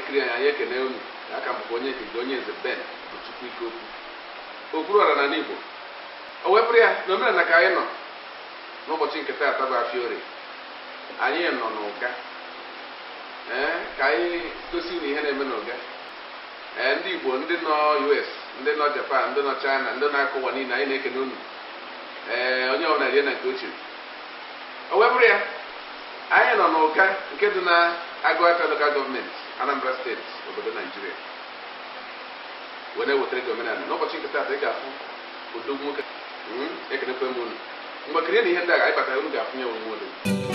na-ekiri anyị ekene unu aka mbụ onye nke onye nze Ben Chukwu ike okwu okpuru ọra n'ala Igbo o wepụrụ ya na omenala ka anyị nọ n'ụbọchị nke taa bụ Afiorie anyị nọ n'ụga ka anyị gosi na ihe na-eme n'ụga ndị Igbo ndị nọ US ndị nọ Japan ndị nọ China ndị na-akụ ụwa niile anyị na-ekene unu onye ọbụla rie na nke ochie o wepụrụ ya anyị nọ n'ụka nke dị na Agụata Local Government Anambra State obodo Nigeria wee na-ewetara gị omenala n'ụbọchị nke taa ị ga-afụ odogwu nwoke ekenekwe m unu mgbe kirie na ihe ndị a anyị batara unu ga-afụnye onwe odogwu